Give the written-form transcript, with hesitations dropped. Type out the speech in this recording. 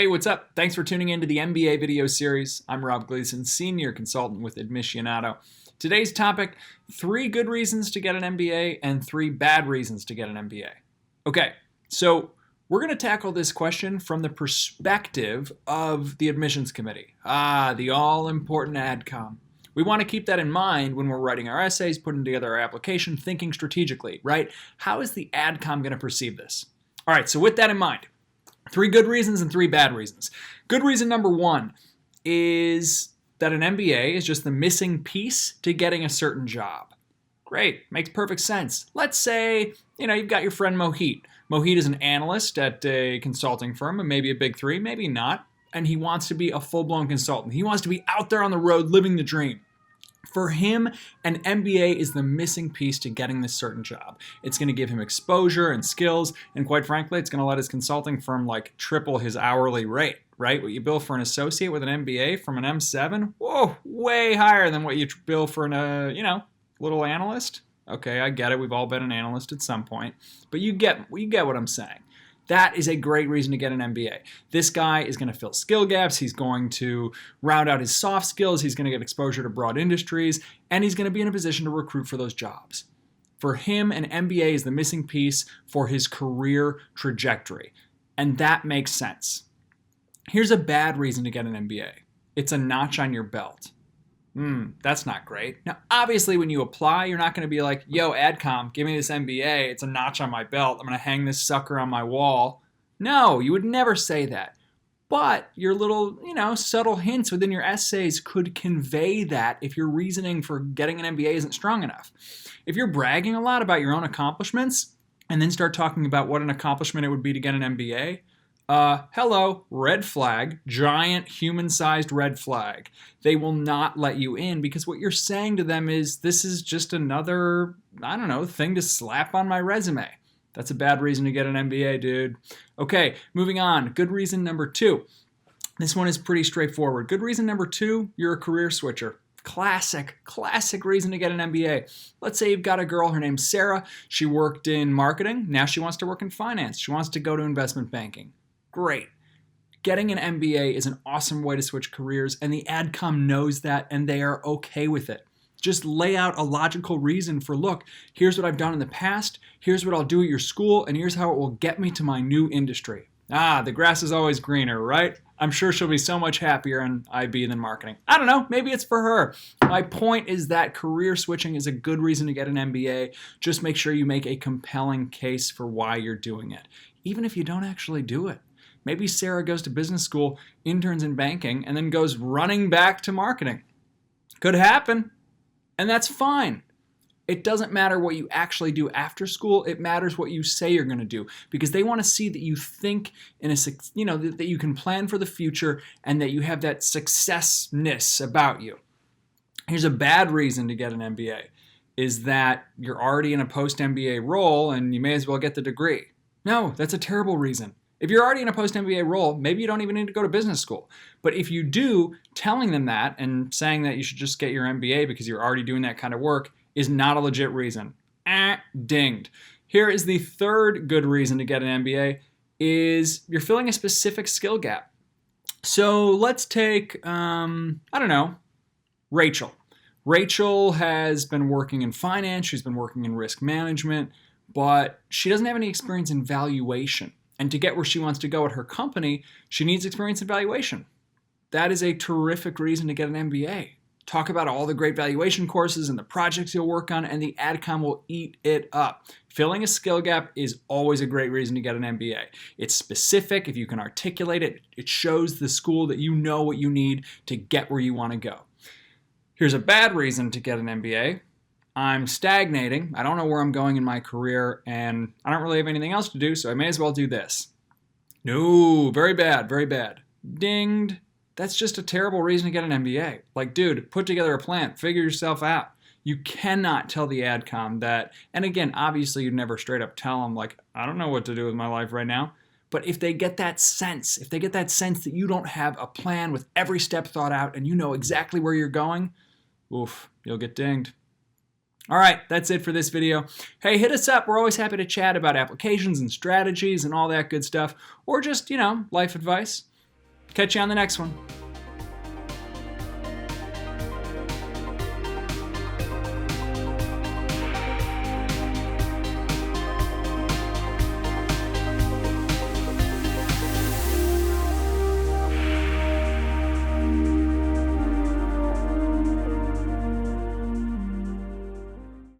Hey, what's up? Thanks for tuning in to the MBA video series. I'm Rob Gleeson, Senior Consultant with Admissionado. Today's topic, 3 good reasons to get an MBA and 3 bad reasons to get an MBA. Okay, so we're going to tackle this question from the perspective of the admissions committee. The all-important adcom. We want to keep that in mind when we're writing our essays, putting together our application, thinking strategically, right? How is the adcom going to perceive this? All right, so with that in mind, 3 good reasons and 3 bad reasons. Good reason number 1 is that an MBA is just the missing piece to getting a certain job. Great, makes perfect sense. Let's say, you've got your friend Mohit. Mohit is an analyst at a consulting firm, and maybe a big 3, maybe not, and he wants to be a full-blown consultant. He wants to be out there on the road living the dream. For him, an MBA is the missing piece to getting this certain job. It's going to give him exposure and skills, and quite frankly, it's going to let his consulting firm triple his hourly rate, right? What you bill for an associate with an MBA from an M7, whoa, way higher than what you bill for an, little analyst. Okay, I get it. We've all been an analyst at some point, but you get what I'm saying. That is a great reason to get an MBA. This guy is going to fill skill gaps. He's going to round out his soft skills. He's going to get exposure to broad industries, and he's going to be in a position to recruit for those jobs. For him, an MBA is the missing piece for his career trajectory, and that makes sense. Here's a bad reason to get an MBA. It's a notch on your belt. That's not great. Now, obviously, when you apply, you're not going to be like, yo, adcom, give me this MBA. It's a notch on my belt. I'm going to hang this sucker on my wall. No, you would never say that. But your little, subtle hints within your essays could convey that if your reasoning for getting an MBA isn't strong enough. If you're bragging a lot about your own accomplishments and then start talking about what an accomplishment it would be to get an MBA, hello, red flag, giant human-sized red flag. They will not let you in because what you're saying to them is, this is just another, thing to slap on my resume. That's a bad reason to get an MBA, dude. Okay, moving on. Good reason number 2. This one is pretty straightforward. Good reason number 2, you're a career switcher. Classic reason to get an MBA. Let's say you've got a girl, her name's Sarah. She worked in marketing. Now she wants to work in finance. She wants to go to investment banking. Great. Getting an MBA is an awesome way to switch careers, and the adcom knows that, and they are okay with it. Just lay out a logical reason for, look, here's what I've done in the past, here's what I'll do at your school, and here's how it will get me to my new industry. The grass is always greener, right? I'm sure she'll be so much happier in IB than marketing. I don't know, maybe it's for her. My point is that career switching is a good reason to get an MBA. Just make sure you make a compelling case for why you're doing it, even if you don't actually do it. Maybe Sarah goes to business school, interns in banking, and then goes running back to marketing. Could happen, and that's fine. It doesn't matter what you actually do after school. It matters what you say you're going to do, because they want to see that you think that you can plan for the future and that you have that successness about you. Here's a bad reason to get an MBA, is that you're already in a post-MBA role and you may as well get the degree. No, that's a terrible reason. If you're already in a post-MBA role, maybe you don't even need to go to business school. But if you do, telling them that and saying that you should just get your MBA because you're already doing that kind of work is not a legit reason. Dinged. Here is the 3rd good reason to get an MBA, is you're filling a specific skill gap. So let's take, Rachel. Rachel has been working in finance, she's been working in risk management, but she doesn't have any experience in valuation. And to get where she wants to go at her company, she needs experience in valuation. That is a terrific reason to get an MBA. Talk about all the great valuation courses and the projects you'll work on, and the adcom will eat it up. Filling a skill gap is always a great reason to get an MBA. It's specific. If you can articulate it, it shows the school that you know what you need to get where you want to go. Here's a bad reason to get an MBA. I'm stagnating, I don't know where I'm going in my career, and I don't really have anything else to do, so I may as well do this. No, very bad, very bad. Dinged. That's just a terrible reason to get an MBA. Dude, put together a plan, figure yourself out. You cannot tell the adcom that, and again, obviously you'd never straight up tell them, I don't know what to do with my life right now. But if they get that sense, that you don't have a plan with every step thought out and you know exactly where you're going, oof, you'll get dinged. All right, that's it for this video. Hey, hit us up. We're always happy to chat about applications and strategies and all that good stuff, or just, life advice. Catch you on the next one.